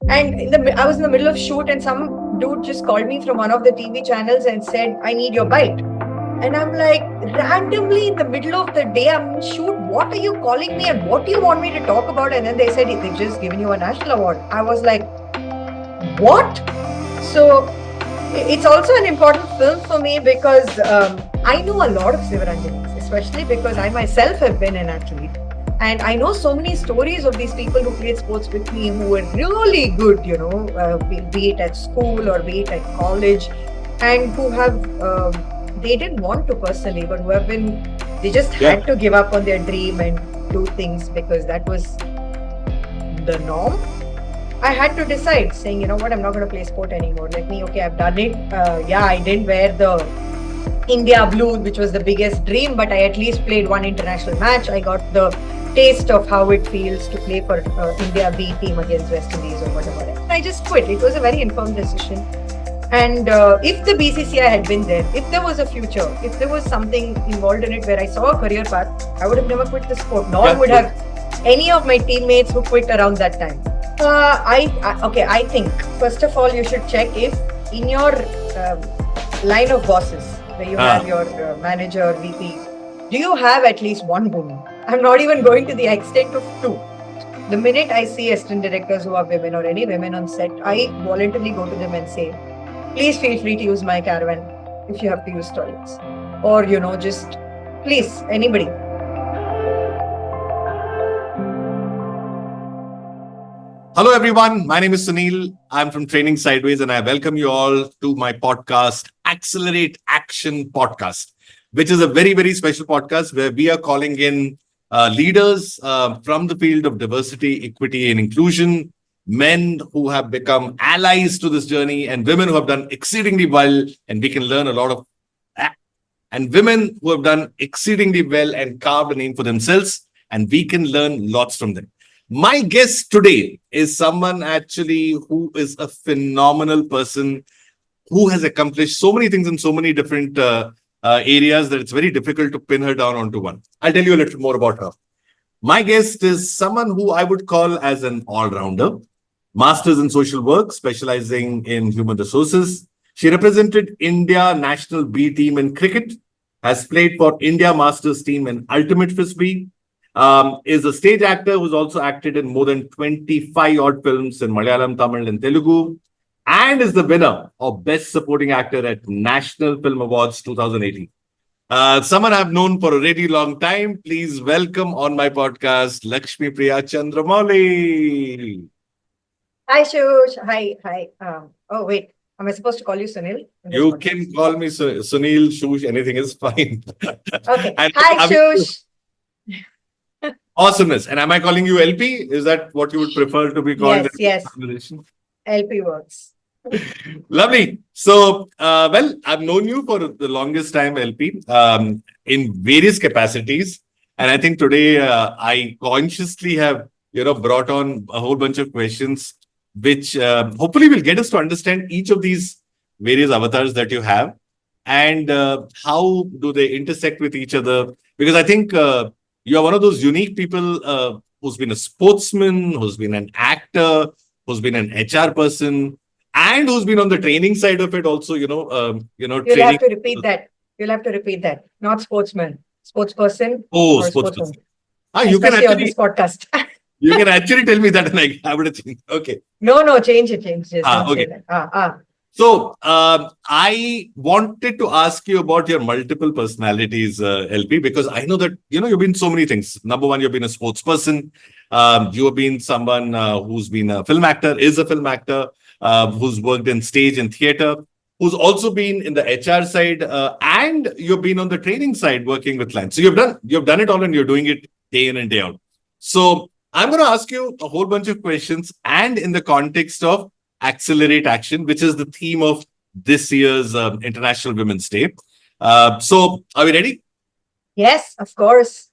And I was in the middle of shoot, and some dude just called me from one of the TV channels and said, "I need your bite." And I'm like, randomly in the middle of the day, I'm in shoot. What are you calling me, and what do you want me to talk about? And then they said, "They've just given you a national award." I was like, what? So it's also an important film for me because I know a lot of Sivaranjanis, especially because I myself have been an athlete. And I know so many stories of these people who played sports with me who were really good, be it at school or be it at college, and who have, they didn't want to personally, but who have been, they just had to give up on their dream and do things because that was the norm. I had to decide, saying, you know what, I'm not going to play sport anymore. I've done it. I didn't wear the India blue, which was the biggest dream, but I at least played one international match. I got the taste of how it feels to play for India B team against West Indies or whatever. And I just quit. It was a very informed decision. And if the BCCI had been there, if there was a future, if there was something involved in it where I saw a career path, I would have never quit the sport, nor would have any of my teammates who quit around that time. I think, first of all, you should check if in your line of bosses, where you have your manager, VP, do you have at least one woman? I'm not even going to the extent of two. The minute I see assistant directors who are women or any women on set, I voluntarily go to them and say, please feel free to use my caravan if you have to use toilets. Or, just please, anybody. Hello, everyone. My name is Sunil. I'm from Training Sideways, and I welcome you all to my podcast, Accelerate Action Podcast, which is a very, very special podcast where we are calling in leaders from the field of diversity, equity, and inclusion, men who have become allies to this journey, and women who have done exceedingly well, and we can learn a lot of that. And women who have done exceedingly well and carved a name for themselves, and we can learn lots from them. My guest today is someone actually who is a phenomenal person who has accomplished so many things in so many different areas that it's very difficult to pin her down onto one. I'll tell you a little more about her. My guest is someone who I would call as an all-rounder, Masters in Social Work, specializing in human resources. She represented India national B team in cricket, has played for India Masters team in Ultimate Frisbee, is a stage actor who's also acted in more than 25 odd films in Malayalam, Tamil, and Telugu, and is the winner of Best Supporting Actor at National Film Awards 2018. Someone I've known for a really long time. Please welcome on my podcast, Lakshmi Priyaa Chandramouli. Hi, Shush. Hi. Wait. Am I supposed to call you Sunil? You can call me Sunil, Shush, anything is fine. Okay. Hi, Shush. Awesomeness. And am I calling you LP? Is that what you would prefer to be called? Yes. LP works. Lovely. So, I've known you for the longest time, LP, in various capacities. And I think today I consciously have, brought on a whole bunch of questions, which hopefully will get us to understand each of these various avatars that you have and how do they intersect with each other. Because I think you are one of those unique people who's been a sportsman, who's been an actor, who's been an HR person, and who's been on the training side of it also, You'll have to repeat that. Not sportsman, sportsperson. Oh, sportsperson. You can actually on this podcast. You can actually tell me that, and I would think. Okay. No, change it. Okay. So, I wanted to ask you about your multiple personalities, LP, because I know that, you've been so many things. Number one, you've been a sports person. You have been someone who's been a film actor, is a film actor, who's worked in stage and theater, who's also been in the HR side, and you've been on the training side working with clients. So you've done it all, and you're doing it day in and day out. So I'm going to ask you a whole bunch of questions, and in the context of Accelerate Action, which is the theme of this year's International Women's Day. So, are we ready? Yes, of course.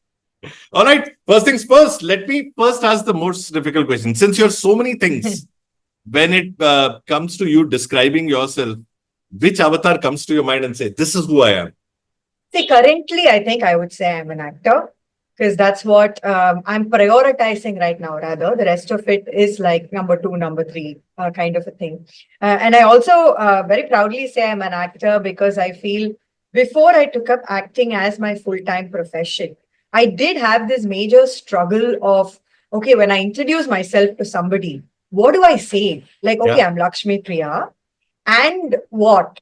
All right. First things first, let me first ask the most difficult question. Since you're so many things, when it comes to you describing yourself, which avatar comes to your mind and say, this is who I am? See, currently, I think I would say I'm an actor. because that's what I'm prioritizing right now. Rather, the rest of it is like number two, number three kind of a thing. And I also very proudly say I'm an actor because I feel before I took up acting as my full-time profession, I did have this major struggle of, okay, when I introduce myself to somebody, what do I say? Like, okay, Yeah. I'm Lakshmi Priya and what,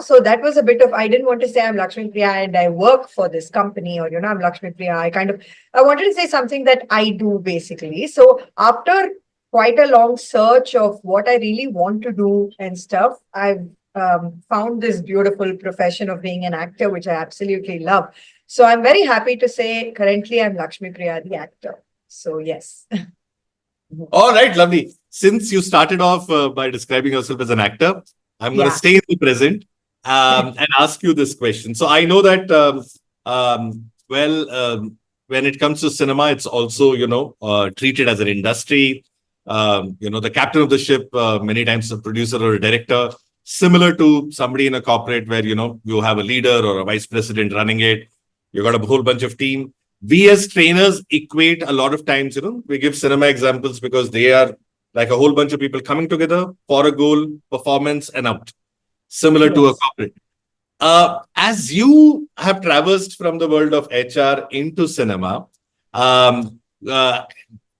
so that was a bit of, I didn't want to say I'm Lakshmi Priya and I work for this company, or I'm Lakshmi Priya. I wanted to say something that I do basically. So after quite a long search of what I really want to do and stuff, I've found this beautiful profession of being an actor, which I absolutely love. So I'm very happy to say currently I'm Lakshmi Priya the actor. So yes. All right, lovely. Since you started off by describing yourself as an actor, I'm going to Yeah. stay in the present and ask you this question. So I know that, when it comes to cinema, it's also, treated as an industry. The captain of the ship, many times a producer or a director, similar to somebody in a corporate where, you have a leader or a vice president running it. You got a whole bunch of team. We as trainers equate a lot of times, we give cinema examples because they are like a whole bunch of people coming together for a goal, performance, and out, similar to a Yes. corporate. As you have traversed from the world of HR into cinema, um, uh,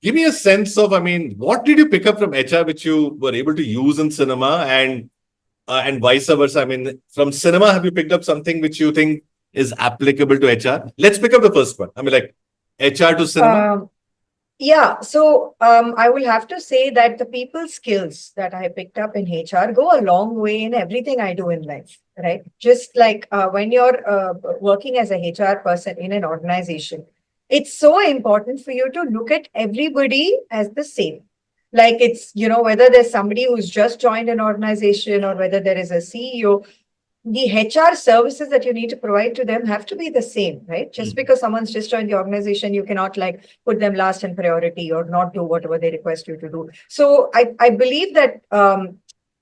give me a sense of, what did you pick up from HR which you were able to use in cinema, and vice versa? From cinema, have you picked up something which you think is applicable to HR? Let's pick up the first one. Like HR to cinema. Um, Yeah, so I will have to say that the people skills that I picked up in HR go a long way in everything I do in life, right? Just like when you're working as a HR person in an organization, it's so important for you to look at everybody as the same. Like it's, whether there's somebody who's just joined an organization or whether there is a CEO, the HR services that you need to provide to them have to be the same, right? Just Mm. because someone's just joined the organization, you cannot like put them last in priority or not do whatever they request you to do. So I believe that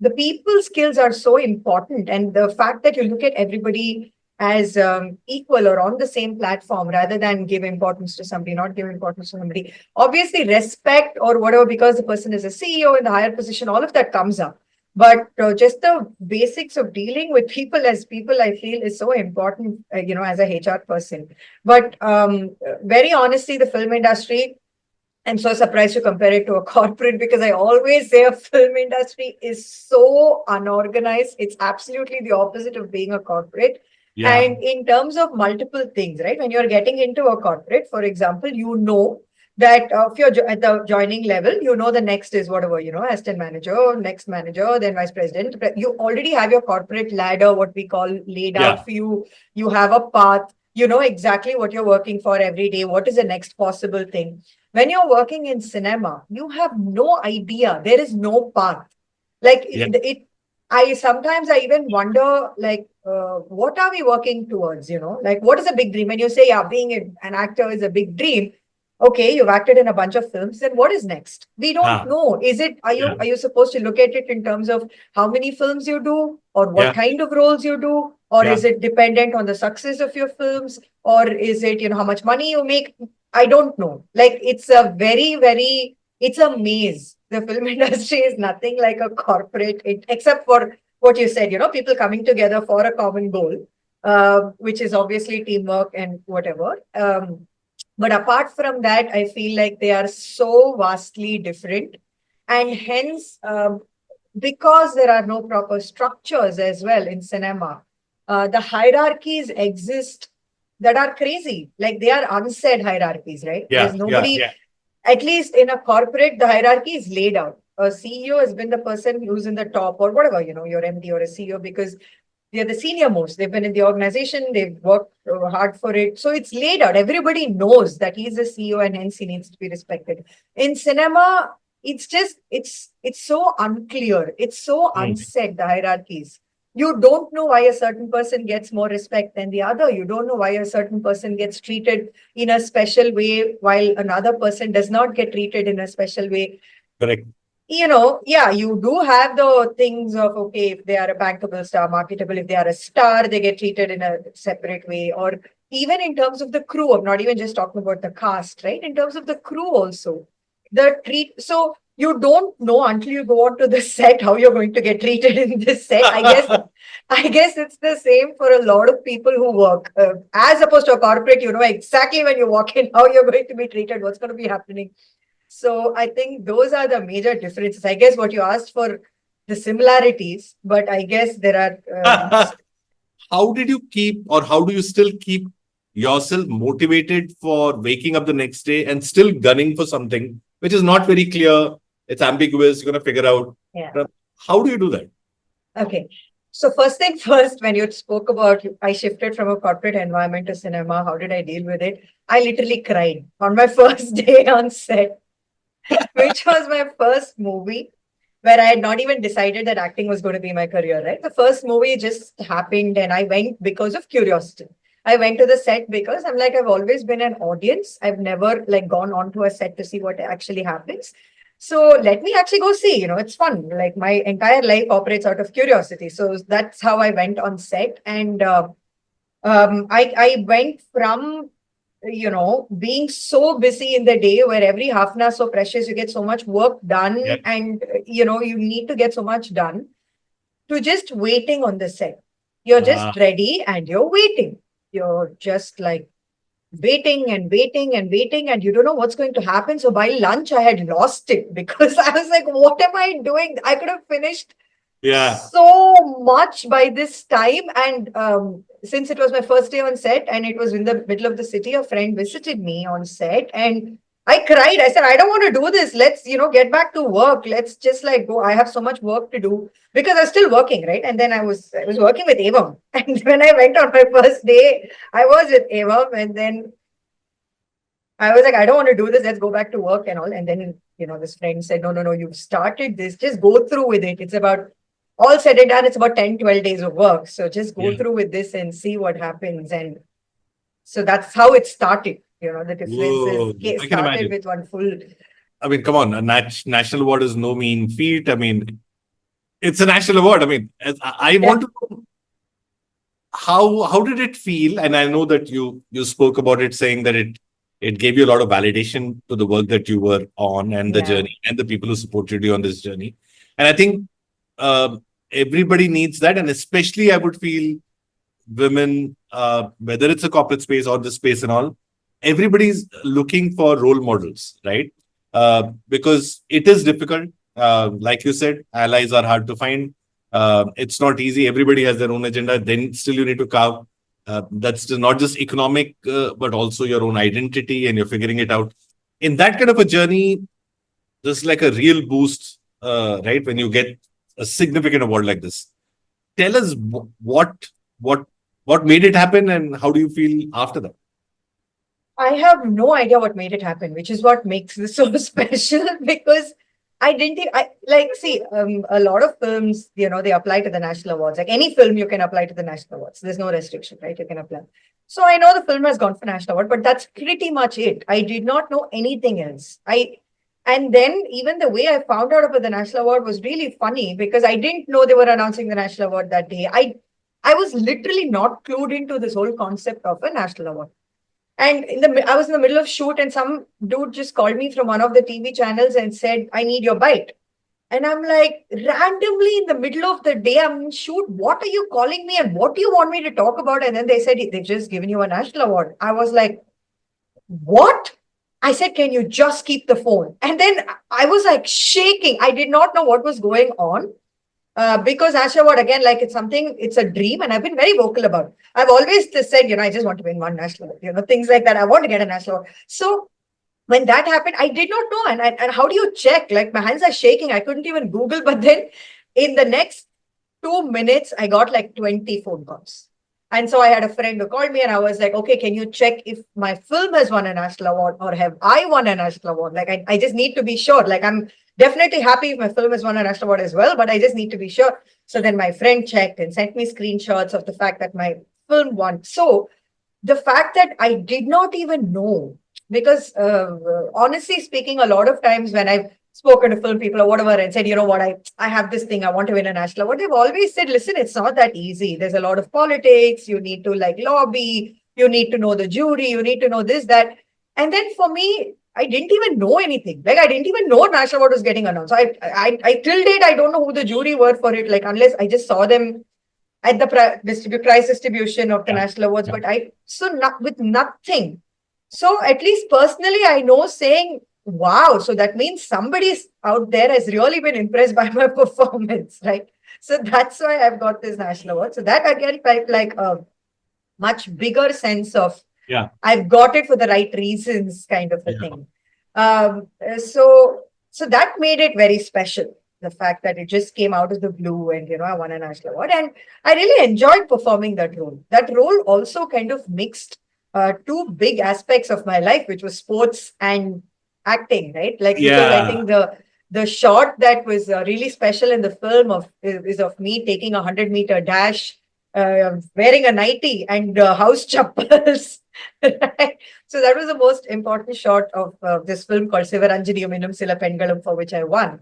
the people skills are so important. And the fact that you look at everybody as equal or on the same platform rather than give importance to somebody, not give importance to somebody. Obviously, respect or whatever, because the person is a CEO in the higher position, all of that comes up. But just the basics of dealing with people as people, I feel is so important, as a HR person. But very honestly, the film industry, I'm so surprised to compare it to a corporate because I always say a film industry is so unorganized. It's absolutely the opposite of being a corporate. Yeah. And in terms of multiple things, right? When you're getting into a corporate, for example, that if you're at the joining level, the next is whatever, assistant manager, next manager, then vice president. You already have your corporate ladder, what we call laid out Yeah. for you. You have a path. You know exactly what you're working for every day. What is the next possible thing? When you're working in cinema, you have no idea. There is no path. Like Yeah. I sometimes I even wonder, like, what are we working towards? Like, what is a big dream? When you say, yeah, being an actor is a big dream. Okay, you've acted in a bunch of films. Then what is next? We don't Ah, know. Is it? Are yeah. you supposed to look at it in terms of how many films you do, or what Yeah. kind of roles you do, or Yeah. is it dependent on the success of your films, or is it how much money you make? I don't know. Like it's a it's a maze. The film industry is nothing like a corporate, except for what you said, people coming together for a common goal, which is obviously teamwork and whatever. But apart from that, I feel like they are so vastly different. And hence, because there are no proper structures as well in cinema, the hierarchies exist that are crazy. Like they are unsaid hierarchies, right? There's Yeah. Yeah. nobody, at least in a corporate, the hierarchy is laid out. A CEO has been the person who's in the top or whatever, your MD or a CEO, because they're the senior most. They've been in the organization, they've worked hard for it. So it's laid out. Everybody knows that he's a CEO and hence he needs to be respected. In cinema, it's so unclear. It's so Mm. unsaid, the hierarchies. You don't know why a certain person gets more respect than the other. You don't know why a certain person gets treated in a special way while another person does not get treated in a special way. Correct. Yeah, you do have the things of, okay, if they are a bankable star, marketable, if they are a star, they get treated in a separate way. Or even in terms of the crew, I'm not even just talking about the cast, right? In terms of the crew also, the treat. So you don't know until you go onto the set how you're going to get treated in this set. I guess it's the same for a lot of people who work. As opposed to a corporate, you know exactly when you walk in how you're going to be treated, what's going to be happening. So I think those are the major differences. I guess what you asked for the similarities, but I guess there are. How did you keep, or how do you still keep yourself motivated for waking up the next day and still gunning for something which is not very clear? It's ambiguous. You're going to figure out. Yeah. How do you do that? Okay. So first thing first, when you spoke about I shifted from a corporate environment to cinema, how did I deal with it? I literally cried on my first day on set, which was my first movie where I had not even decided that acting was going to be my career, right? The first movie just happened and I went because of curiosity. I went to the set because I'm like, I've always been an audience. I've never like gone onto a set to see what actually happens. So let me actually go see, it's fun. Like my entire life operates out of curiosity. So that's how I went on set. And I went from being so busy in the day where every half an hour so precious, you get so much work done Yep. and, you need to get so much done to just waiting on the set. You're Ah, just ready and you're waiting. You're just like waiting and waiting and waiting and you don't know what's going to happen. So by lunch, I had lost it because I was like, what am I doing? I could have finished yeah. so much by this time. And since it was my first day on set and it was in the middle of the city, a friend visited me on set and I cried. I said, I don't want to do this. Let's, get back to work. Let's just like go. I have so much work to do because I was still working, right? And then I was working with Avam. And when I went on my first day, I was with Avam. And then I was like, I don't want to do this. Let's go back to work and all. And then, this friend said, no, no, no, you've started this. Just go through with it. It's about all said and done. It's about 10, 12 days of work. So just go Yeah. through with this and see what happens. And so that's how it started. The Whoa, differences I can started imagine. with one full. I mean, come on, a national award is no mean feat. I mean, it's a national award. I mean, I Yeah. want to know how did it feel? And I know that you spoke about it, saying that it gave you a lot of validation to the work that you were on and the Yeah. journey and the people who supported you on this journey. And I think everybody needs that, and especially I would feel women, whether it's a corporate space or the space and all, everybody's looking for role models, right? Because it is difficult. Like you said, allies are hard to find. It's not easy. Everybody has their own agenda. Then still you need to carve. That's not just economic, but also your own identity, and you're figuring it out. In that kind of a journey, there's like a real boost, right? When you get a significant award like this. Tell us what what made it happen, and how do you feel after that? I have no idea what made it happen, which is what makes this so special because I didn't, see, a lot of films, they apply to the national awards. Like any film, you can apply to the national awards. There's no restriction, right? You can apply. So I know the film has gone for national award, but that's pretty much it. I did not know anything else. And then even the way I found out about the national award was really funny because I didn't know they were announcing the national award that day. I was literally not clued into this whole concept of a national award. And I was in the middle of shoot, and some dude just called me from one of the TV channels and said, "I need your bite." And I'm like, randomly in the middle of the day, I'm in shoot. What are you calling me, and what do you want me to talk about? And then they said they've just given you a national award. I was like, what? I said, can you just keep the phone? And then I was like shaking. I did not know what was going on. Because Asha, again, like it's a dream, and I've been very vocal about it. I've always just said, I just want to win one national award, things like that. I want to get a national award. So when that happened, I did not know. And how do you check? Like my hands are shaking. I couldn't even Google. But then in the next 2 minutes, I got like 20 phone calls. And so I had a friend who called me and I was like, okay, can you check if my film has won a national award or have I won a national award? Like, I just need to be sure. Like, I'm definitely happy if my film has won a national award as well, but I just need to be sure. So then my friend checked and sent me screenshots of the fact that my film won. So the fact that I did not even know, because honestly speaking, a lot of times when I've spoken to film people or whatever and said, what, I have this thing, I want to win a national award, they've always said, listen, it's not that easy. There's a lot of politics. You need to like lobby. You need to know the jury. You need to know this, that. And then for me, I didn't even know anything. Like, I didn't even know National Award was getting announced. I till date, I don't know who the jury were for it. Like, unless I just saw them at the prize distribution of the Yeah. national awards, Yeah. but with nothing. So at least personally, I know saying, wow, so that means somebody out there has really been impressed by my performance, right? So that's why I've got this national award. So that again felt like a much bigger sense of Yeah. I've got it for the right reasons, kind of a Yeah. thing. So that made it very special. The fact that it just came out of the blue, and I won a national award, and I really enjoyed performing that role. That role also kind of mixed two big aspects of my life, which was sports and acting, right? Like, because I Yeah. think the shot that was really special in the film is of me taking a 100-meter dash, wearing a nightie and house chappals. Right? So that was the most important shot of this film called Sivaranjaniyam Innum Sila Pengalam, for which I won.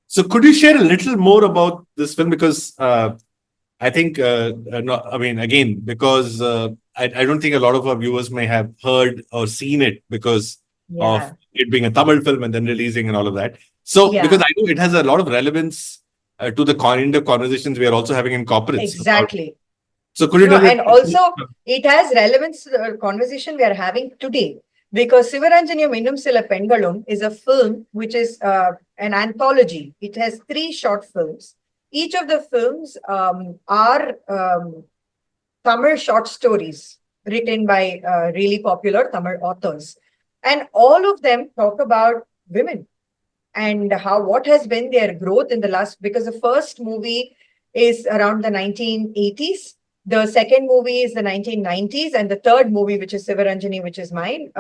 So could you share a little more about this film? Because I think, no, I mean, again, because I don't think a lot of our viewers may have heard or seen it because Yeah. of it being a Tamil film and then releasing and all of that. So, Yeah. because I know it has a lot of relevance to the kind of conversations we are also having in corporates. Exactly. So could you No, tell and also it has relevance to the conversation we are having today, because Sivaranjaniyam Innum Sila Pengalum is a film which is an anthology. It has 3 short films. Each of the films are Tamil short stories written by really popular Tamil authors. And all of them talk about women and what has been their growth in the last, because the first movie is around the 1980s. The second movie is the 1990s, and the third movie, which is Sivaranjani, which is mine,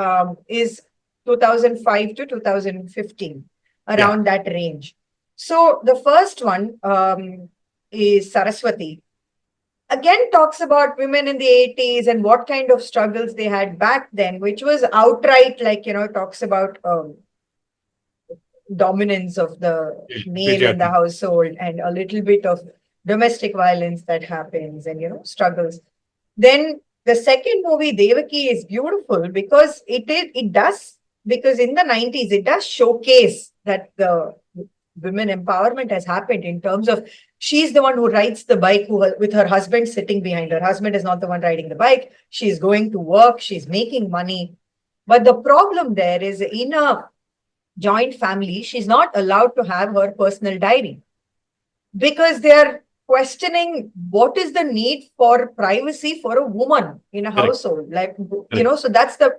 is 2005 to 2015, around that range. So the first one is Saraswati. Again, talks about women in the 80s and what kind of struggles they had back then, which was outright, like, talks about dominance of the male in the household and a little bit of domestic violence that happens and struggles. Then the second movie, Devaki, is beautiful because it does, because in the 90s it does showcase that the women empowerment has happened in terms of she's the one who rides the bike with her husband sitting behind her. Husband is not the one riding the bike. She's going to work, she's making money. But the problem there is, in a joint family, she's not allowed to have her personal diary because they are questioning what is the need for privacy for a woman in a household. Like, so that's the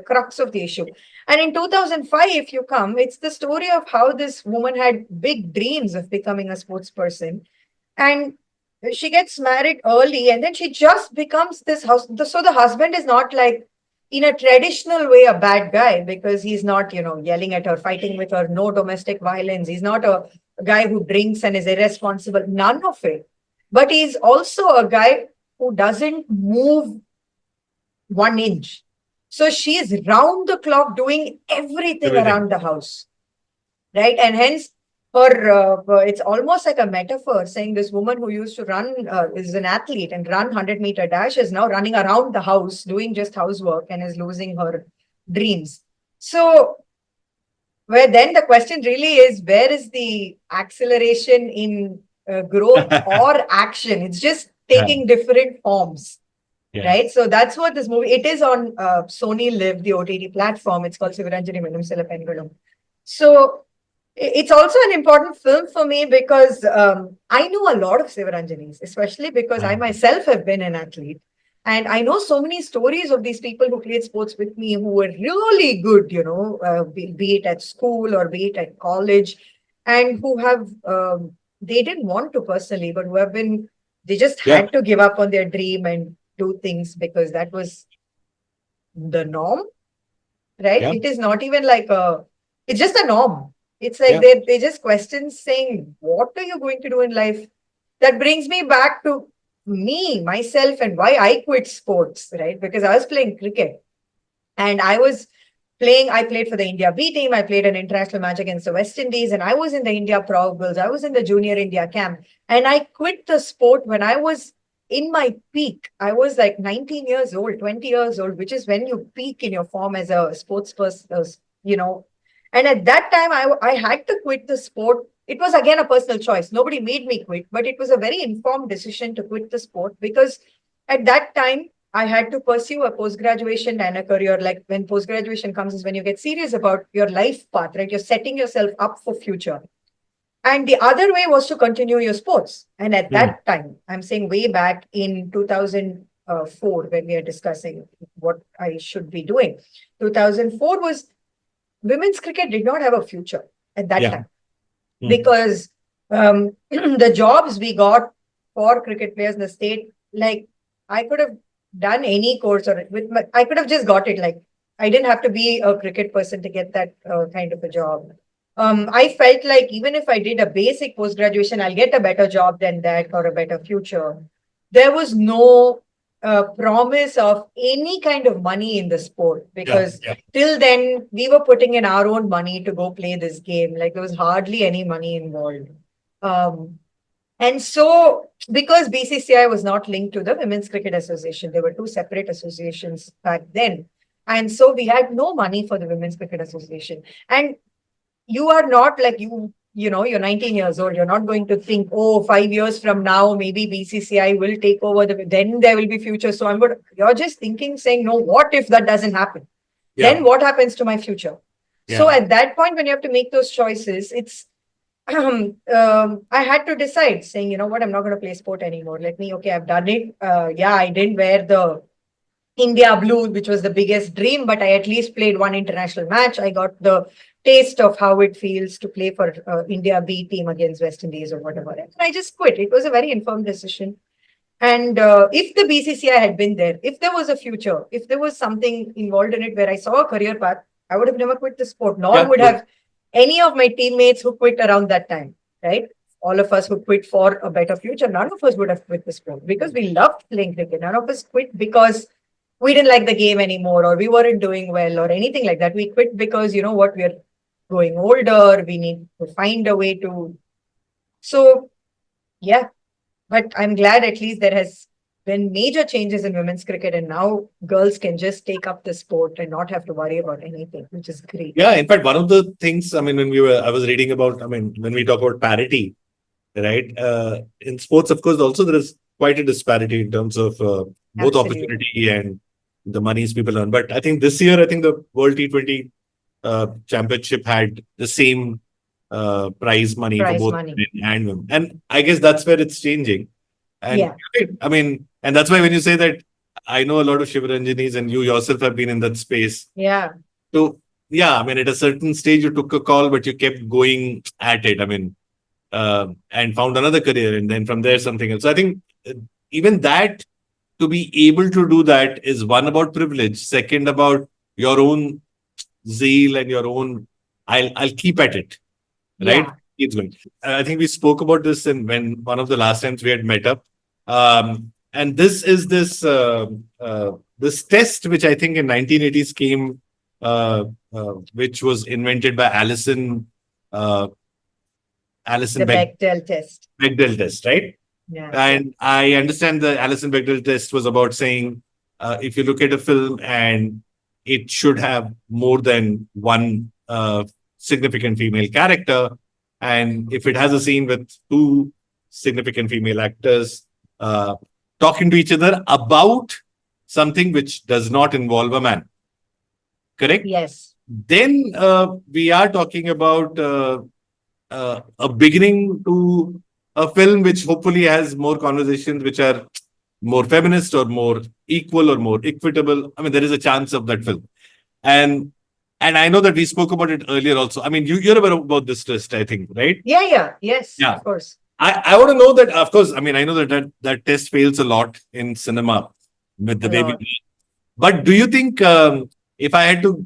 crux of the issue. And in 2005, if you come, it's the story of how this woman had big dreams of becoming a sports person. And she gets married early, and then she just becomes this house. So the husband is not like, in a traditional way, a bad guy, because he's not, yelling at her, fighting with her, no domestic violence. He's not a guy who drinks and is irresponsible, none of it. But he's also a guy who doesn't move 1 inch. So she's round the clock doing everything around the house, right? And hence, it's almost like a metaphor, saying this woman who used to run, is an athlete and run 100-meter dash, is now running around the house doing just housework and is losing her dreams. So where then the question really is, where is the acceleration in growth or action? It's just taking different forms, right? So that's what this movie, it is on Sony Live, the OTT platform. It's called Sivaranjani Minnum Sila Pengalum. So it's also an important film for me because I know a lot of Sivaranjanis, especially because I myself have been an athlete. And I know so many stories of these people who played sports with me who were really good, be it at school or be it at college, and who have, they didn't want to personally, but who have been, they just had to give up on their dream and do things because that was the norm, right? It is not even like it's just a norm. It's like they just question saying, what are you going to do in life? That brings me back to myself, and why I quit sports, right? Because I was playing cricket and I played for the India B team. I played an international match against the West Indies, and I was in the India Pro Girls. I was in the Junior India camp, and I quit the sport when I was in my peak. I was like 19 years old, 20 years old, which is when you peak in your form as a sports person, you know. And at that time, I had to quit the sport. It was again a personal choice. Nobody made me quit, but it was a very informed decision to quit the sport because at that time, I had to pursue a post graduation and a career. Like when post graduation comes, is when you get serious about your life path, right? You're setting yourself up for future. And the other way was to continue your sports. And at Hmm. that time, I'm saying way back in 2004, when we are discussing what I should be doing, 2004 was women's cricket did not have a future at that Yeah. time Hmm. because the jobs we got for cricket players in the state, like I could have done any course or I could have just got it. Like I didn't have to be a cricket person to get that kind of a job. I felt like even if I did a basic post graduation, I'll get a better job than that or a better future. There was no promise of any kind of money in the sport Yeah. because Yeah. till then we were putting in our own money to go play this game. Like there was hardly any money involved. Um, and so, because BCCI was not linked to the Women's Cricket Association, there were two separate associations back then. And so we had no money for the Women's Cricket Association. And you are not like you know, you're 19 years old. You're not going to think, oh, 5 years from now, maybe BCCI will take over then there will be future. So I'm good. You're just thinking, saying, no, what if that doesn't happen? Yeah. Then what happens to my future? So Yeah. at that point, when you have to make those choices, it's I had to decide, saying, you know what, I'm not going to play sport anymore. Okay, I've done it. Yeah, I didn't wear the India blue, which was the biggest dream, but I at least played one international match. I got the taste of how it feels to play for India B team against West Indies or whatever. And I just quit. It was a very informed decision. And if the BCCI had been there, if there was a future, if there was something involved in it where I saw a career path, I would have never quit the sport, nor Yeah. would Good. have any of my teammates who quit around that time, right? All of us who quit for a better future, none of us would have quit the sport because we loved playing cricket. None of us quit because we didn't like the game anymore or we weren't doing well or anything like that. We quit because, you know what, we're growing older. We need to find a way to. So, yeah, but I'm glad at least there has been major changes in women's cricket, and now girls can just take up the sport and not have to worry about anything, which is great. Yeah. In fact, one of the things, I mean, I was reading about, I mean, when we talk about parity, right? In sports, of course, also there is quite a disparity in terms of both Absolutely. opportunity and the monies people earn. But I think this year, I think the World T20 Championship had the same prize money for Prize both money. men and women. And I guess that's where it's changing. And Yeah. I mean, and that's why when you say that, I know a lot of Shivaranjanis and you yourself have been in that space. Yeah. So, yeah, I mean, at a certain stage, you took a call, but you kept going at it. I mean, and found another career, and then from there something else. So I think even that, to be able to do that, is one about privilege. Second, about your own zeal and your own. I'll keep at it, right? Yeah. Keeps going. I think we spoke about this in when one of the last times we had met up. And this is this test which I think in 1980s came, which was invented by Alison The Bechdel test. Bechdel test, right? Yeah. And I understand the Alison Bechdel test was about saying if you look at a film and it should have more than one significant female character, and if it has a scene with two significant female actors talking to each other about something which does not involve a man, correct? Yes. Then we are talking about a beginning to a film which hopefully has more conversations which are more feminist or more equal or more equitable. I mean, there is a chance of that film. And I know that we spoke about it earlier also. I mean, you're aware about this test, I think, right? Yeah. Yeah. Yes. Yeah. Of course. I want to know that, of course, I mean, I know that test fails a lot in cinema with the A way lot. but do you think if I had to,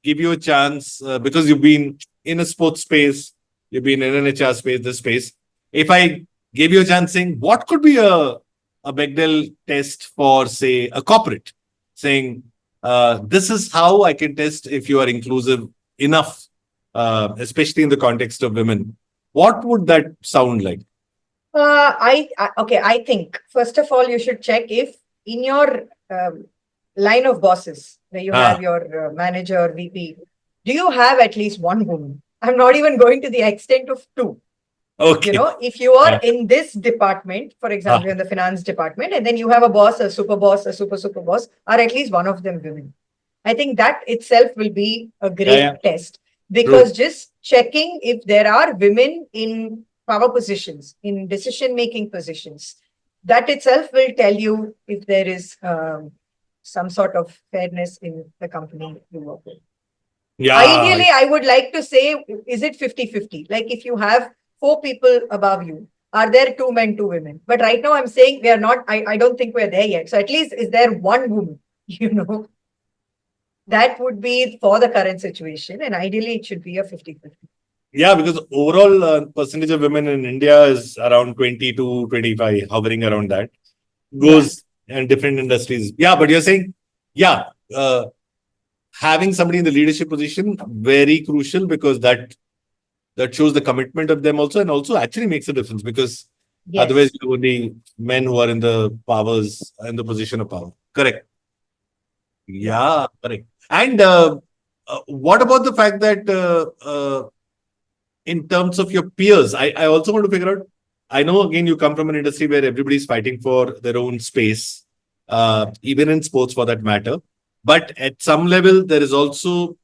give you a chance, because you've been in a sports space, you've been in an HR space, this space, if I gave you a chance saying, what could be a Bechdel test for, say, a corporate, saying, this is how I can test if you are inclusive enough, especially in the context of women. What would that sound like? Okay. I think first of all, you should check if in your line of bosses where you have Ah, your manager, VP, do you have at least one woman? I'm not even going to the extent of two. okay. If you are Ah, in this department, for ah, example, in the finance department, and then you have a boss, a super boss, a super boss, or at least one of them women. I think that itself will be a yeah, yeah. great test True. because just checking if there are women in power positions, in decision making positions, that itself will tell you if there is some sort of fairness in the company you work with. Yeah. Ideally, I would like to say, is it 50-50? Like if you have four people above you, are there two men, two women? But right now I'm saying we are not, I don't think we're there yet. So at least is there one woman, you know, that would be for the current situation. And ideally it should be a 50-50. Yeah, because overall percentage of women in India is around 20 to 25, hovering around that. Yeah. Goes in different industries. Yeah, but you're saying, yeah, having somebody in the leadership position, very crucial because that shows the commitment of them also and also actually makes a difference because otherwise Yes. you have only men who are in the powers, in the position of power. Correct. Yeah. Yeah, correct. And what about the fact that in terms of your peers, I also want to figure out. I know again you come from an industry where everybody's fighting for their own space, even in sports for that matter. But at some level, there is also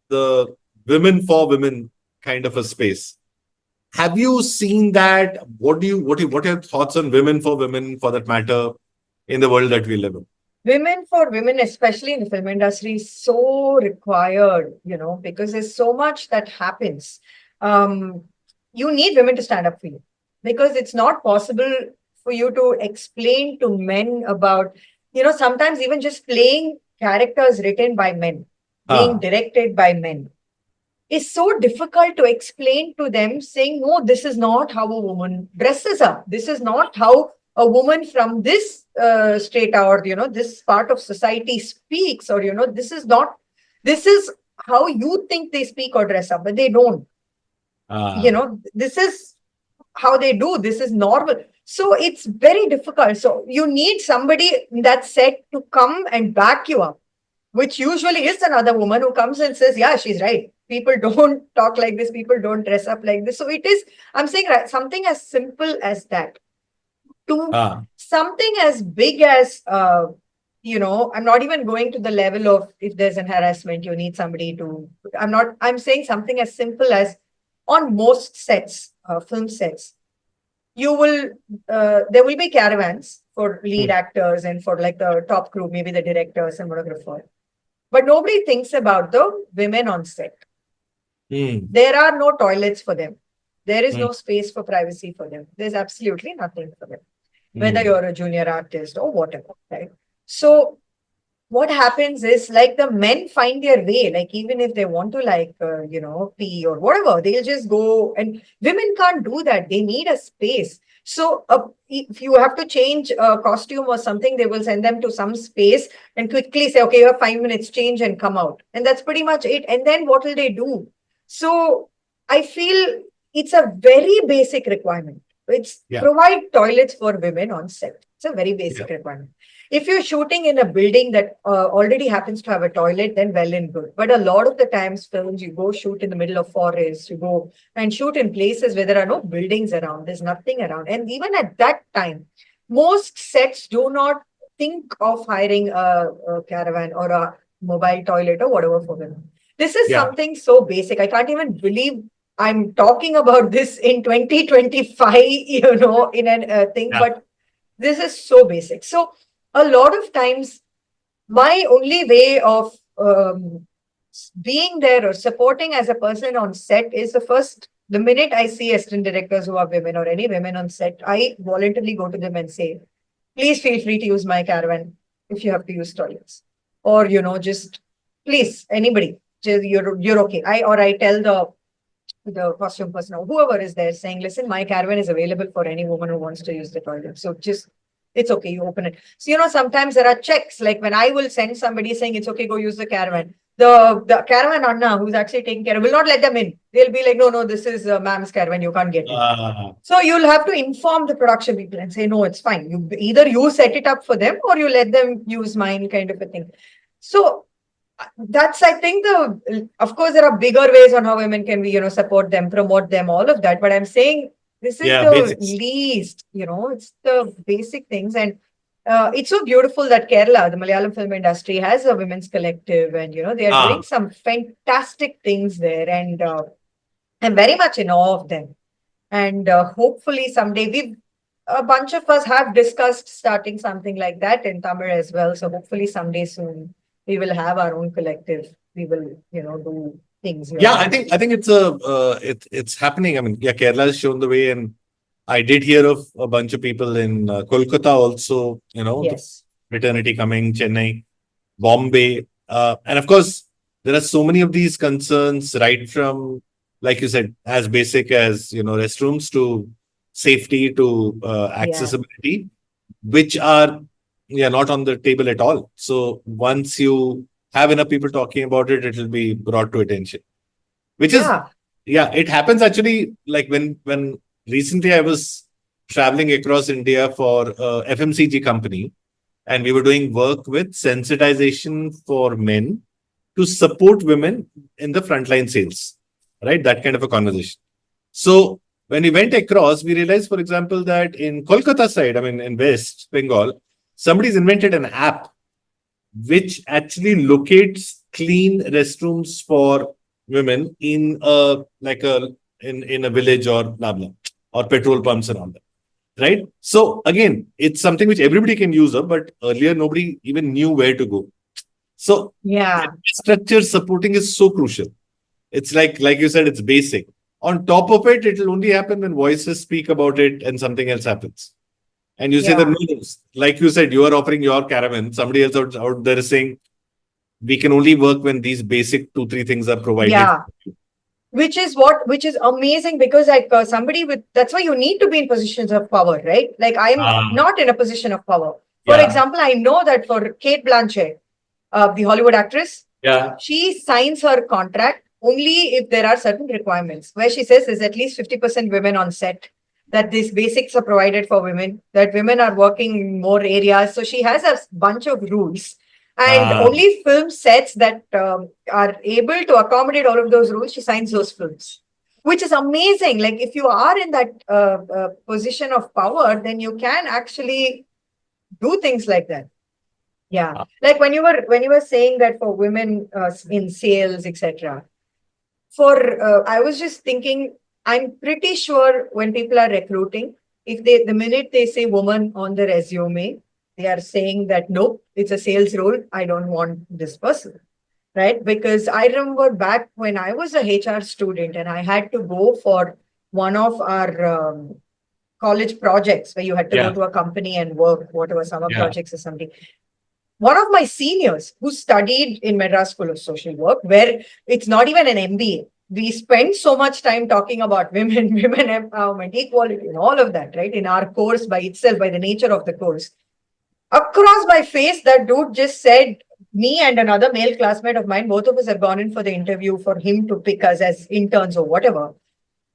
the women for women kind of a space. Have you seen that? What are your thoughts on women for that matter in the world that we live in? Women for women, especially in the film industry, is so required, because there's so much that happens. Um, you need women to stand up for you because it's not possible for you to explain to men about, sometimes even just playing characters written by men, being Ah, directed by men is so difficult to explain to them, saying, no, this is not how a woman dresses up. This is not how a woman from this strata or, this part of society speaks, or, this is not, this is how you think they speak or dress up, but they don't. ah, This is how they do. This is normal. So it's very difficult. So you need somebody in that set to come and back you up, which usually is another woman who comes and says, yeah, she's right. People don't talk like this. People don't dress up like this. So it is, I'm saying, right, something as simple as that to ah. something as big as, I'm not even going to the level of if there's an harassment, you need somebody to, I'm saying something as simple as on most sets, film sets, you will, there will be caravans for lead Hmm. actors and for like the top crew, maybe the directors and photographer. But nobody thinks about the women on set. Hmm. There are no toilets for them. There is Hmm. no space for privacy for them. There's absolutely nothing for them, whether Hmm. you're a junior artist or whatever, right? So what happens is like the men find their way, like even if they want to like, pee or whatever, they'll just go, and women can't do that. They need a space. So if you have to change a costume or something, they will send them to some space and quickly say, okay, you have 5 minutes, change and come out. And that's pretty much it. And then what will they do? So I feel it's a very basic requirement. It's Yeah. provide toilets for women on set. It's a very Yeah. basic requirement. If you're shooting in a building that already happens to have a toilet, then well and good. But a lot of the times, films, you go shoot in the middle of forest, you go and shoot in places where there are no buildings around, there's nothing around. And even at that time, most sets do not think of hiring a caravan or a mobile toilet or whatever for them. This is Yeah. something so basic. I can't even believe I'm talking about this in 2025, in a thing, Yeah. but this is so basic. So a lot of times, my only way of being there or supporting as a person on set is the minute I see assistant directors who are women or any women on set, I voluntarily go to them and say, please feel free to use my caravan if you have to use toilets. Or, just please, anybody, you're okay. I tell the costume person or whoever is there saying, listen, my caravan is available for any woman who wants to use the toilet. So just, it's okay, you open it. So, sometimes there are checks, like when I will send somebody saying it's okay, go use the caravan, the caravan Anna who's actually taking care of will not let them in. They'll be like, no, this is ma'am's caravan, you can't get in. So you'll have to inform the production people and say, no, it's fine. Either you set it up for them or you let them use mine, kind of a thing. So that's, I think, of course, there are bigger ways on how women can be, support them, promote them, all of that. But I'm saying this is the basics. least, it's the basic things. And it's so beautiful that Kerala, the Malayalam film industry, has a women's collective, and they are doing some fantastic things there, and I'm very much in awe of them. And hopefully someday a bunch of us have discussed starting something like that in Tamil as well. So hopefully someday soon we will have our own collective. We will, do things. Yeah, I think it's happening. I mean, Kerala has shown the way, and I did hear of a bunch of people in Kolkata also, Yes. the fraternity coming, Chennai, Bombay. And of course, there are so many of these concerns, right from, like you said, as basic as, restrooms to safety to accessibility, which are not on the table at all. So once you have enough people talking about it, it will be brought to attention. Which is, it happens actually, like when recently I was traveling across India for a FMCG company, and we were doing work with sensitization for men to support women in the frontline sales, right? That kind of a conversation. So when we went across, we realized, for example, that in Kolkata side, I mean, in West Bengal, somebody's invented an app which actually locates clean restrooms for women in a village or blah blah, or petrol pumps and all that, right? So again, it's something which everybody can use up, but earlier nobody even knew where to go. So structure supporting is so crucial. It's like you said, it's basic. On top of it, it will only happen when voices speak about it and something else happens. And you say that, no, like you said, you are offering your caravan. Somebody else out there is saying, we can only work when these basic 2-3 things are provided. Yeah. Which is amazing, because that's why you need to be in positions of power, right? Like I'm not in a position of power. For example, I know that for Cate Blanchett, the Hollywood actress, she signs her contract only if there are certain requirements where she says there's at least 50% women on set, that these basics are provided for women, that women are working in more areas. So she has a bunch of rules. And only film sets that are able to accommodate all of those rules, she signs those films, which is amazing. Like if you are in that position of power, then you can actually do things like that. Yeah, like when you were saying that for women in sales, etc. I was just thinking, I'm pretty sure when people are recruiting, if the minute they say woman on the resume, they are saying that, nope, it's a sales role. I don't want this person, right? Because I remember back when I was a HR student and I had to go for one of our college projects where you had to go to a company and work, whatever, summer projects or something. One of my seniors who studied in Madras School of Social Work, where it's not even an MBA, we spent so much time talking about women empowerment, equality, and all of that, right? In our course by itself, by the nature of the course. Across my face, that dude just said, me and another male classmate of mine, both of us have gone in for the interview for him to pick us as interns or whatever.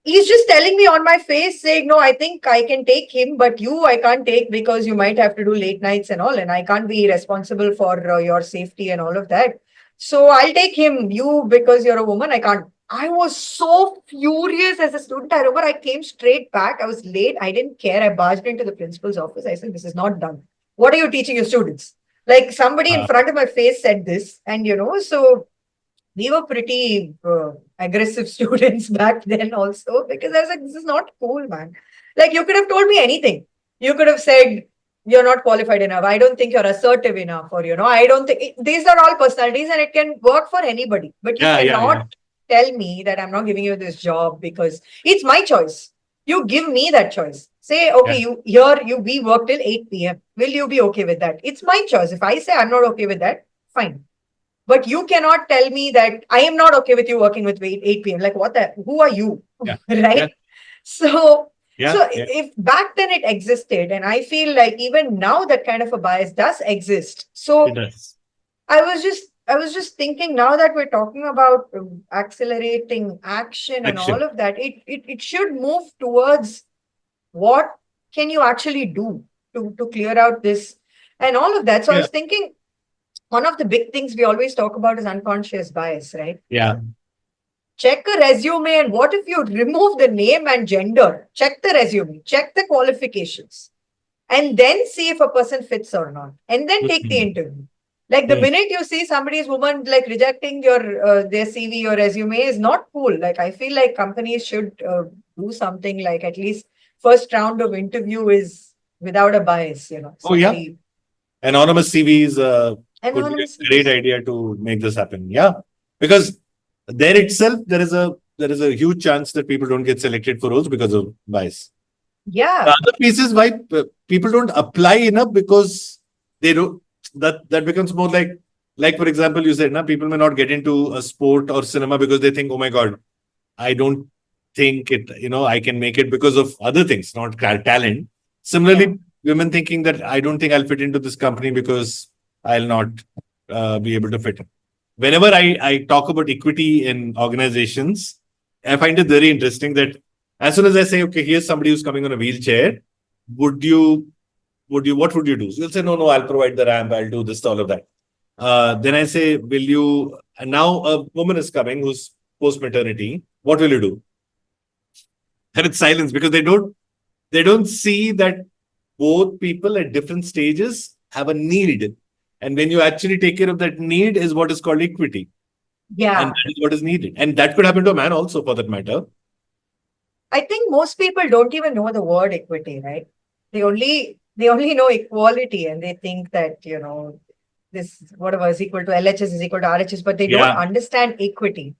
He's just telling me on my face, saying, no, I think I can take him, but I can't take, because you might have to do late nights and all, and I can't be responsible for your safety and all of that. So I'll take him. You, because you're a woman, I can't. I was so furious as a student. I remember I came straight back. I was late. I didn't care. I barged into the principal's office. I said, this is not done. What are you teaching your students? Like somebody in front of my face said this. And, so we were pretty aggressive students back then also, because I was like, this is not cool, man. Like you could have told me anything. You could have said, you're not qualified enough. I don't think you're assertive enough. Or, I don't think these are all personalities and it can work for anybody. But you cannot tell me that I'm not giving you this job because it's my choice. You give me that choice. Say, okay, we work till 8 p.m. Will you be okay with that? It's my choice. If I say I'm not okay with that, fine. But you cannot tell me that I am not okay with you working with 8 p.m. Like who are you? Right? Yeah. So if back then it existed, and I feel like even now that kind of a bias does exist. So I was just I was just thinking now that we're talking about accelerating action and all Action. of that, it should move towards what can you actually do to clear out this and all of that. So I Yeah. was thinking one of the big things we always talk about is unconscious bias, right? Yeah. Check a resume, and what if you remove the name and gender? Check the resume, check the qualifications, and then see if a person fits or not, and then take the Mhm. interview. Like the Mhm. minute you see somebody's woman like rejecting your their CV or resume is not cool. Like I feel like companies should do something like at least first round of interview is without a bias. Oh, yeah. Somebody Anonymous CVs could be anonymous a great CVs. idea to make this happen. Yeah, because there itself there is a huge chance that people don't get selected for roles because of bias. The Yeah, other piece is why people don't apply enough because they don't. That becomes more like for example, you said, na, people may not get into a sport or cinema because they think, oh my god, I don't think it. I can make it because of other things, not talent. yeah, Similarly, women thinking that I don't think I'll fit into this company because I'll not be able to fit in. Whenever I talk about equity in organizations, I find it very interesting that as soon as I say, okay, here's somebody who's coming on a wheelchair, would you, what would you do? So you'll say, no, no, I'll provide the ramp, I'll do this, all of that. Then I say, will you, and now a woman is coming who's post maternity, what will you do? And it's silence because they don't see that both people at different stages have a need. And when you actually take care of that need is what is called equity. And yeah. that is what is needed. And that could happen to a man also for that matter. I think most people don't even know the word equity, right? They only know equality, and they think that this whatever is equal to LHS is equal to RHS, but they don't Yeah. understand equity.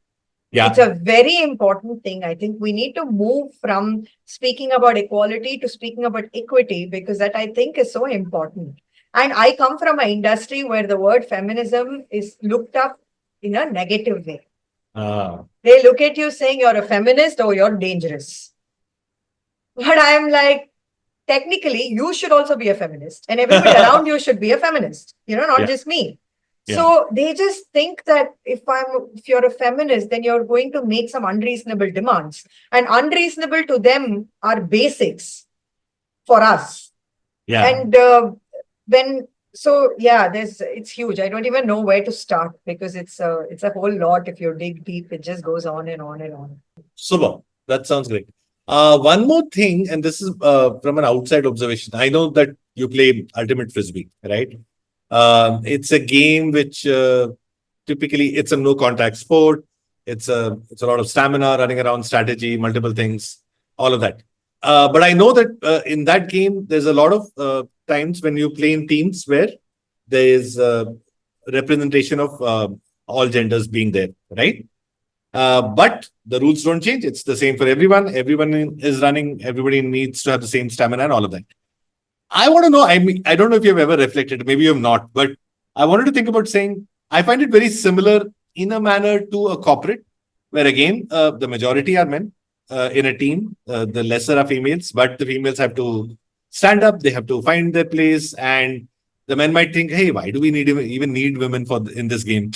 It's Yeah. a very important thing. I think we need to move from speaking about equality to speaking about equity because that I think is so important. And I come from an industry where the word feminism is looked up in a negative way. Ah. They look at you saying you're a feminist or you're dangerous. But I'm like, technically, you should also be a feminist, and everybody around you should be a feminist, not Yeah. just me. Yeah. So they just think that if you're a feminist, then you're going to make some unreasonable demands. And unreasonable to them are basics for us. Yeah. And when so yeah, it's huge. I don't even know where to start because it's a whole lot. If you dig deep, it just goes on and on and on. Super. That sounds great. One more thing, and this is from an outside observation. I know that you play Ultimate Frisbee, right? It's a game which typically it's a no contact sport. It's a lot of stamina, running around, strategy, multiple things, all of that. But I know that in that game, there's a lot of times when you play in teams where there is representation of all genders being there, right? But the rules don't change. It's the same for everyone. Everyone is running. Everybody needs to have the same stamina and all of that. I want to know. I mean, I don't know if you've ever reflected. Maybe you have not, but I wanted to think about saying I find it very similar in a manner to a corporate, where again the majority are men in a team. The lesser are females, but the females have to stand up. They have to find their place, and the men might think, "Hey, why do we even need women for in this game?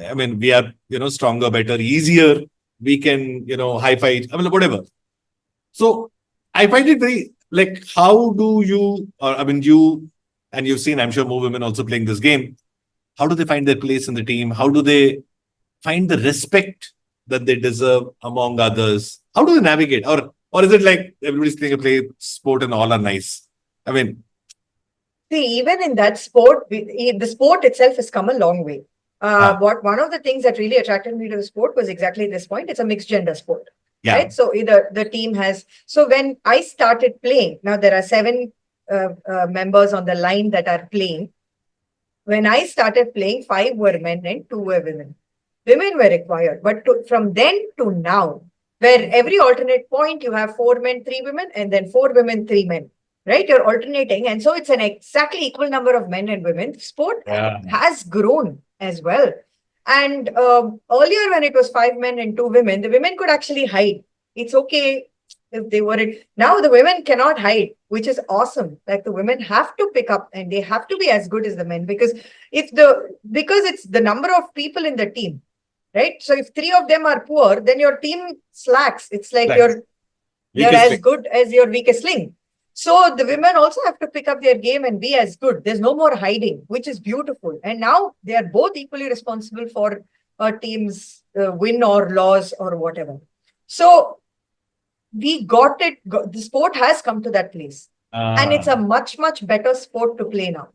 I mean, we are stronger, better, easier. We can high five. I mean, whatever." So I find it very like how do you or I mean you and you've seen I'm sure more women also playing this game. How do they find their place in the team? How do they find the respect that they deserve among others? How do they navigate? Or is it like everybody's playing a play sport and all are nice? I mean, See, even in that sport, the sport itself has come a long way. ah, What one of the things that really attracted me to the sport was exactly this point. It's a mixed gender sport, yeah, right? So either the team has. So when I started playing, now there are seven members on the line that are playing. When I started playing, five were men and two were women. Women were required, but from then to now, where every alternate point you have four men, three women, and then four women, three men, right? You're alternating, and so it's an exactly equal number of men and women. Sport yeah, has grown as well. And earlier, when it was five men and two women, the women could actually hide. It's okay. if they were it. Now the women cannot hide, which is awesome. Like the women have to pick up and they have to be as good as the men because it's the number of people in the team, right? So if three of them are poor, then your team slacks. It's like Right. you're Weakest as link. good as your weakest link. So the women also have to pick up their game and be as good. There's no more hiding, which is beautiful. And now they are both equally responsible for a team's win or loss or whatever. So we got it. The sport has come to that place. And it's a Ah, much, much better sport to play now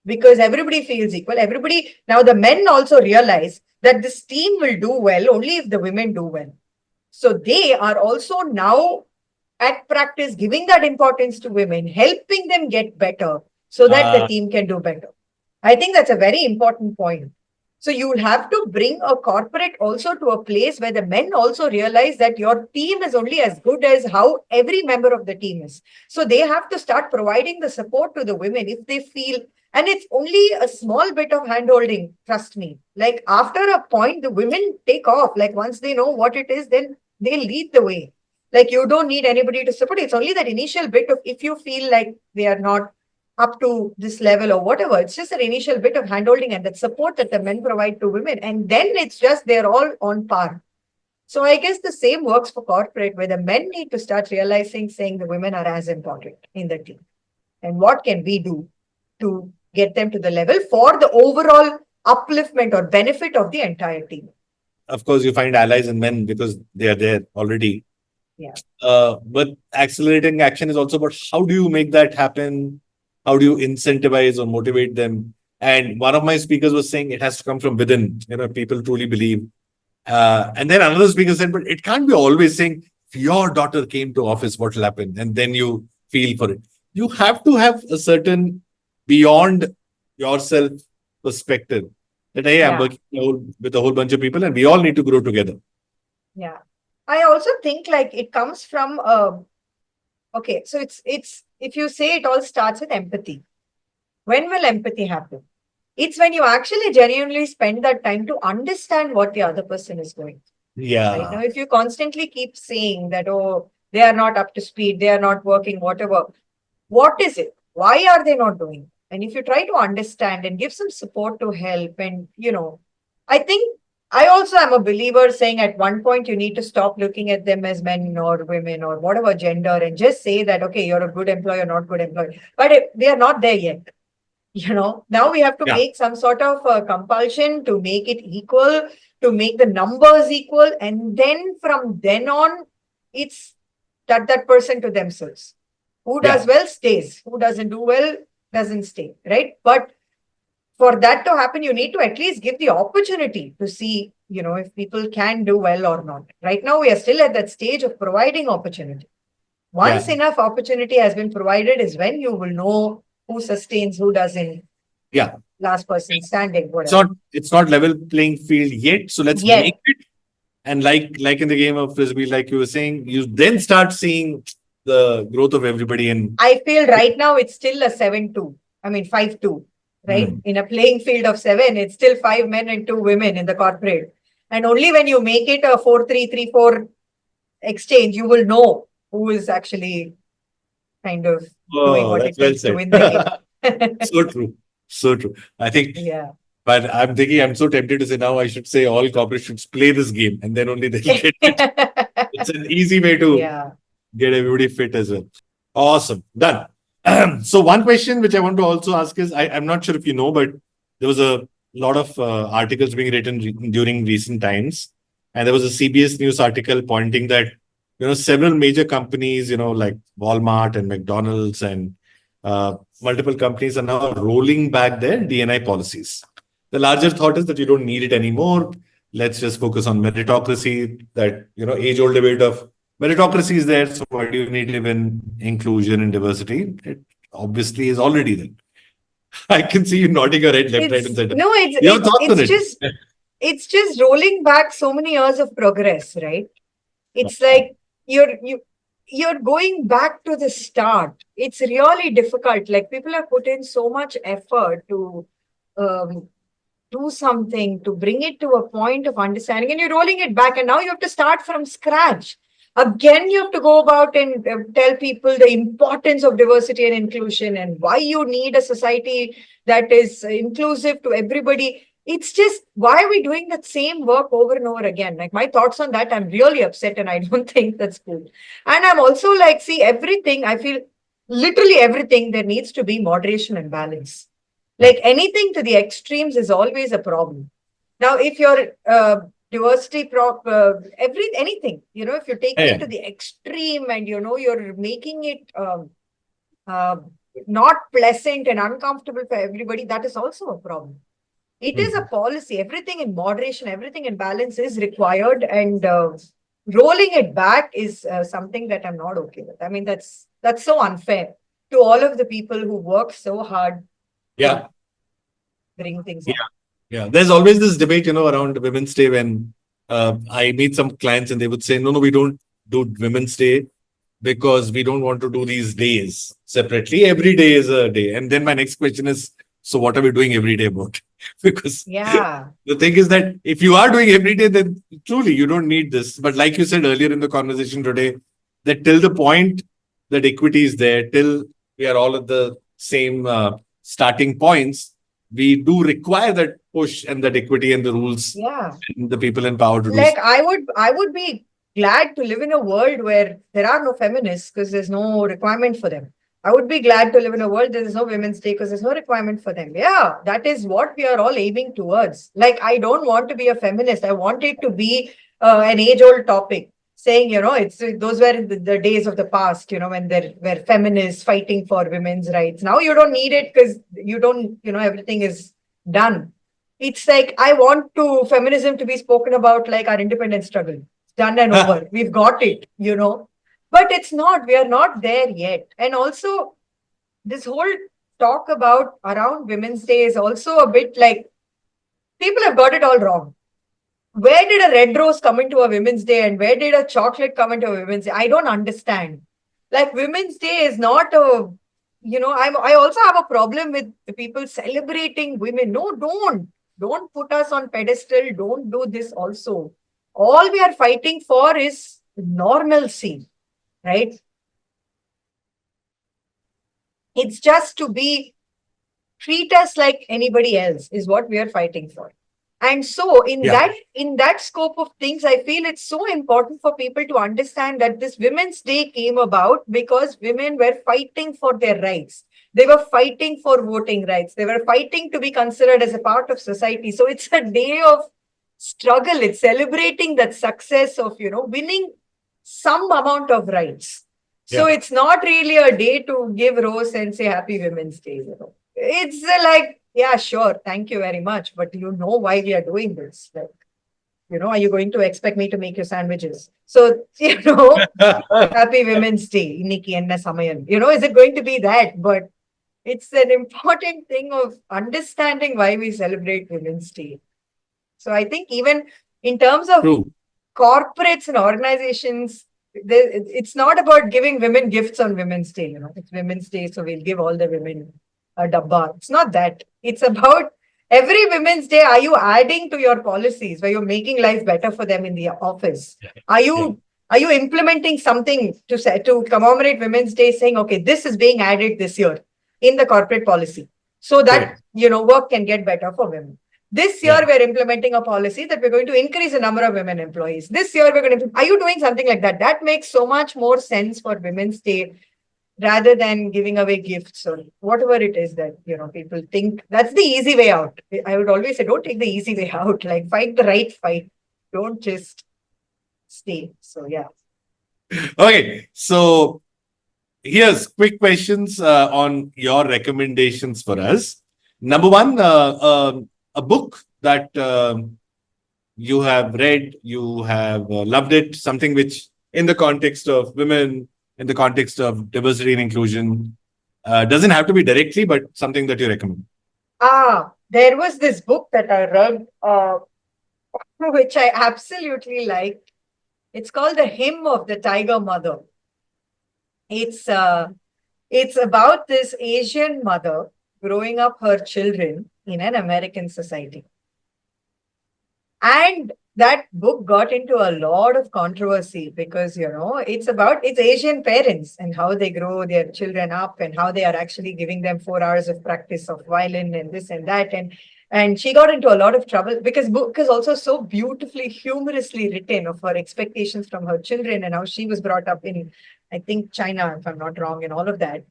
because everybody feels equal. Everybody, now the men also realize that this team will do well only if the women do well. So they are also now at practice giving that importance to women, helping them get better so that the ah, team can do better. I think that's a very important point. So you will have to bring a corporate also to a place where the men also realize that your team is only as good as how every member of the team is. So they have to start providing the support to the women if they feel, and it's only a small bit of handholding, trust me. Like after a point, the women take off. Like once they know what it is, then they lead the way. Like you don't need anybody to support. It's only that initial bit of if you feel like they are not up to this level or whatever. It's just an initial bit of handholding and that support that the men provide to women. And then it's just they're all on par. So I guess the same works for corporate where the men need to start realizing saying the women are as important in the team. And what can we do to get them to the level for the overall upliftment or benefit of the entire team? of course, you find allies in men because they are there already. Yeah. But accelerating action is also about how do you make that happen? How do you incentivize or motivate them? And one of my speakers was saying it has to come from within. People truly believe. And then another speaker said, but it can't be always saying, if your daughter came to office, what will happen? And then you feel for it. You have to have a certain beyond yourself perspective that, hey, I'm Yeah. working with a whole bunch of people and we all need to grow together. Yeah. I also think like it comes from okay, so it's if you say it all starts with empathy. When will empathy happen? It's when you actually genuinely spend that time to understand what the other person is going through. Right now, Yeah. if you constantly keep saying that, oh, they are not up to speed, they are not working, whatever, what is it? Why are they not doing? And if you try to understand and give some support to help, and I think I also am a believer saying at one point you need to stop looking at them as men or women or whatever gender and just say that, okay, you're a good employee or not good employee. But we are not there yet. Now we have to Yeah. make some sort of compulsion to make it equal, to make the numbers equal. And then from then on, it's that person to themselves. Who does Yeah. well stays. Who doesn't do well doesn't stay, right? But for that to happen, you need to at least give the opportunity to see, if people can do well or not. Right now, we are still at that stage of providing opportunity. Yeah. Once enough opportunity has been provided is when you will know who sustains, who doesn't, Yeah. last person standing, It's whatever. not it's not level playing field yet. So let's make Yet, it. And like in the game of frisbee, like you were saying, you then start seeing the growth of everybody. And I feel right now it's still a 7-2. I mean, 5-2, right? Hmm. In a playing field of seven, it's still five men and two women in the corporate. And only when you make it a 4-3-3-4 exchange, you will know who is actually kind of doing Oh, what it that's well takes to said. win the game. So true. So true. I think, Yeah. but I'm thinking I'm so tempted to say now I should say all corporates should play this game and then only they'll get it. It's an easy way to Yeah. get everybody fit as well. Awesome. Done. So one question which I want to also ask is I'm not sure if you know, but there was a lot of articles being written during recent times. And there was a CBS News article pointing that, several major companies, like Walmart and McDonald's and multiple companies are now rolling back their D&I policies. The larger thought is that you don't need it anymore. Let's just focus on meritocracy, that, age-old debate of meritocracy is there, so why do you need even inclusion and diversity? It obviously is already there. I can see you nodding your head left, right, and It's center. no, it's You have it's thoughts on it's it? just it's just rolling back so many years of progress, right? It's like you're going back to the start. It's really difficult. Like people have put in so much effort to um, do something, to bring it to a point of understanding, and you're rolling it back, and now you have to start from scratch. Again, you have to go about and tell people the importance of diversity and inclusion and why you need a society that is inclusive to everybody. It's just, why are we doing that same work over and over again? Like, my thoughts on that, I'm really upset and I don't think that's cool. And I'm also like, see, everything, I feel literally everything, there needs to be moderation and balance. Like, anything to the extremes is always a problem. Now, if you're diversity anything, if you're taking Yeah. it to the extreme and you're making it uh, not pleasant and uncomfortable for everybody, that is also a problem. It is a policy. Everything in moderation, everything in balance is required, and rolling it back is something that I'm not okay with. I mean, that's so unfair to all of the people who work so hard Yeah. to bring things Yeah. on. Yeah. There's always this debate, around Women's Day when I meet some clients and they would say, no, we don't do Women's Day because we don't want to do these days separately. Every day is a day. And then my next question is, so what are we doing every day about? Because Yeah. the thing is that if you are doing every day, then truly you don't need this. But like you said earlier in the conversation today, that till the point that equity is there, till we are all at the same starting points, we do require that push and that equity and the rules Yeah. and the people in power to do Like, so. I would be glad to live in a world where there are no feminists because there's no requirement for them. I would be glad to live in a world there is no Women's Day because there's no requirement for them. Yeah, that is what we are all aiming towards. Like, I don't want to be a feminist. I want it to be an age-old topic, saying, it's those were the days of the past, when there were feminists fighting for women's rights. Now you don't need it because you don't, everything is done. It's like, I want to feminism to be spoken about like our independence struggle. It's done and over. We've got it. But it's not. We are not there yet. And also, this whole talk about around Women's Day is also a bit like, people have got it all wrong. Where did a red rose come into a Women's Day and where did a chocolate come into a Women's Day? I don't understand. Like, Women's Day is not I also have a problem with the people celebrating women. No, don't put us on pedestal. Don't do this also. All we are fighting for is normalcy, right? It's just to be, treat us like anybody else is what we are fighting for. And so Yeah. in that scope of things, I feel it's so important for people to understand that this Women's Day came about because women were fighting for their rights. They were fighting for voting rights. They were fighting to be considered as a part of society. So it's a day of struggle. It's celebrating that success of, winning some amount of rights. So Yeah. it's not really a day to give rose and say Happy Women's Day. It's like, yeah, sure, thank you very much, but you know why we are doing this. Like, are you going to expect me to make your sandwiches? So, Happy Women's Day, Nikki and Samayan. Is it going to be that? But it's an important thing of understanding why we celebrate Women's Day. So I think even in terms of True. corporates and organizations, it's not about giving women gifts on Women's Day. It's Women's Day, so we'll give all the women a dabba. It's not that. It's about every Women's Day. Are you adding to your policies where you're making life better for them in the office? Are Yeah. you are you implementing something to commemorate Women's Day, saying, okay, this is being added this year in the corporate policy so that work can get better for women? This year, Yeah. we're implementing a policy that we're going to increase the number of women employees. This year, we're going to. Are you doing something like that? That makes so much more sense for Women's Day rather than giving away gifts or whatever it is that people think that's the easy way out. I would always say, don't take the easy way out. Like, fight the right fight. Don't just stay. So yeah. Okay. So here's quick questions on your recommendations for us. Number one, a book that you have read, you have loved it, something which, in the context of women, in the context of diversity and inclusion, doesn't have to be directly, but something that you recommend. There was this book that I read, which I absolutely liked. It's called The Hymn of the Tiger Mother. It's about this Asian mother growing up her children in an American society. And that book got into a lot of controversy because, it's Asian parents and how they grow their children up and how they are actually giving them 4 hours of practice of violin and this and that. And she got into a lot of trouble because book is also so beautifully, humorously written of her expectations from her children and how she was brought up in, I think, China, if I'm not wrong, and all of that.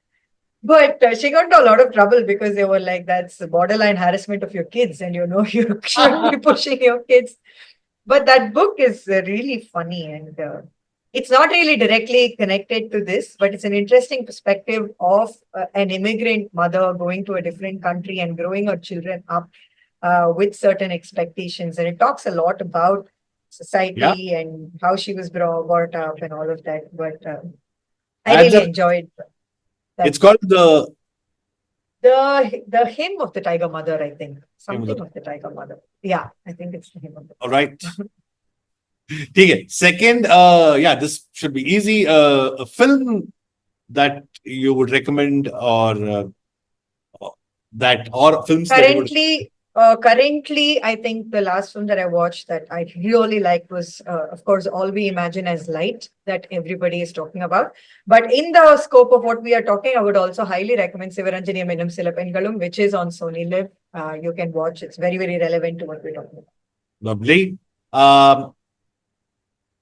But she got into a lot of trouble because they were like, that's borderline harassment of your kids, and you shouldn't be pushing your kids. But that book is really funny, and it's not really directly connected to this, but it's an interesting perspective of an immigrant mother going to a different country and growing her children up with certain expectations. And it talks a lot about Yeah. society and how she was brought up and all of that. But I And really enjoyed that it's called the hymn of the Tiger Mother, I think. Hymn of Something the- of the Tiger Mother. Yeah, I think it's the hymn of the all right. Tiger. Okay. Second, yeah, this should be easy. A film that you would recommend, or films that you would. Currently, I think the last film that I watched that I really liked was, of course, All We Imagine as Light, that everybody is talking about. But in the scope of what we are talking, I would also highly recommend Sivaranjani Menum Silapengalum, which is on Sony Live. You can watch. It's very, very relevant to what we're talking about. Lovely. Um,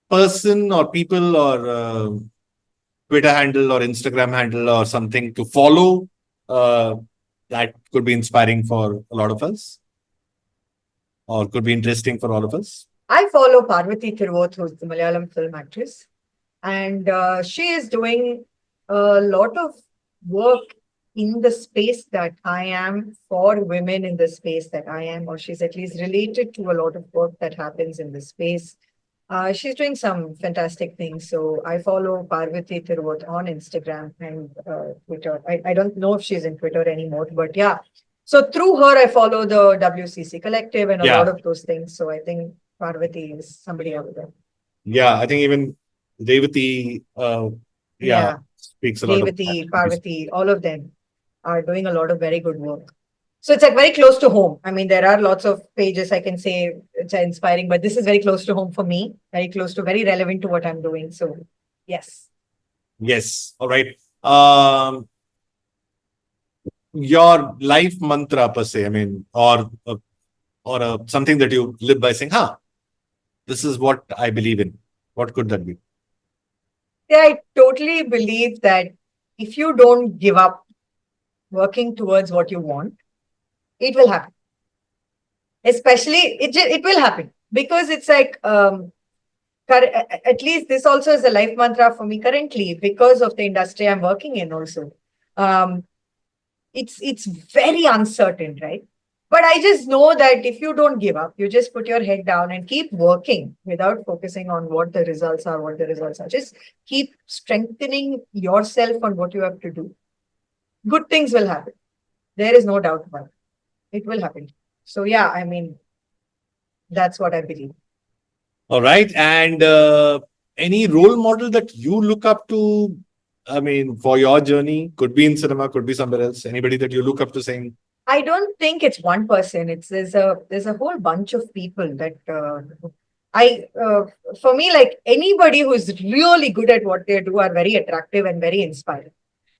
Person or people or Twitter handle or Instagram handle or something to follow that could be inspiring for a lot of us or could be interesting for all of us. I follow Parvati Thiruvoth, who's the Malayalam film actress, and she is doing a lot of work in the space that I am for women in the space that I am, or she's at least related to a lot of work that happens in the space. She's doing some fantastic things. So I follow Parvati Thiruvoth on Instagram and Twitter. I don't know if she's in Twitter anymore, but yeah. So through her, I follow the WCC Collective and a lot Yeah. of those things. So I think Parvati is somebody out there. Yeah. I think even Revati, Yeah. speaks a lot of Revati, that. Parvati, all of them are doing a lot of very good work. So it's like very close to home. I mean, there are lots of pages I can say which are inspiring, but this is very close to home for me, very close to, very relevant to what I'm doing. So, yes. Yes. All right. Your life mantra per se, I mean, or something that you live by saying, this is what I believe in. What could that be? Yeah, I totally believe that if you don't give up working towards what you want, it will happen. Especially, it will happen because it's like, at least this also is a life mantra for me currently because of the industry I'm working in also. It's very uncertain, right? But I just know that if you don't give up, you just put your head down and keep working without focusing on what the results are, Just keep strengthening yourself on what you have to do. Good things will happen. There is no doubt about it. It will happen. So yeah, I mean, that's what I believe. All right. And any role model that you look up to, I mean, for your journey, could be in cinema, could be somewhere else. Anybody that you look up to saying, I don't think it's one person. There's a whole bunch of people that for me, like anybody who's really good at what they do are very attractive and very inspiring.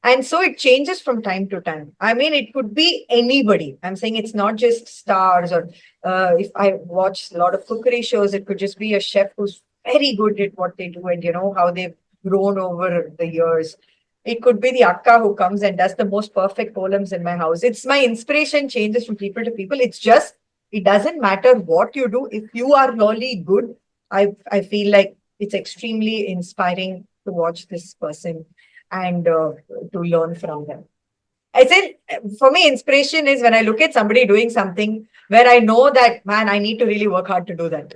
And so it changes from time to time. I mean, it could be anybody. I'm saying it's not just stars or if I watch a lot of cookery shows, it could just be a chef who's very good at what they do and how they've grown over the years. It could be the akka who comes and does the most perfect columns in my house. It's my inspiration changes from people to people. It's just, it doesn't matter what you do. If you are really good, I feel like it's extremely inspiring to watch this person and to learn from them. I said, for me, inspiration is when I look at somebody doing something where I know that, man, I need to really work hard to do that.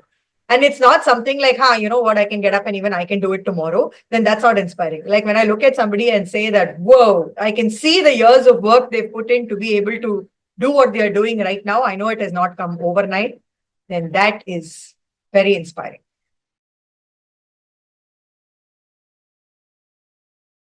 And it's not something like, you know what, I can get up and even I can do it tomorrow. Then that's not inspiring. Like when I look at somebody and say that, whoa, I can see the years of work they've put in to be able to do what they're doing right now. I know it has not come overnight. Then that is very inspiring.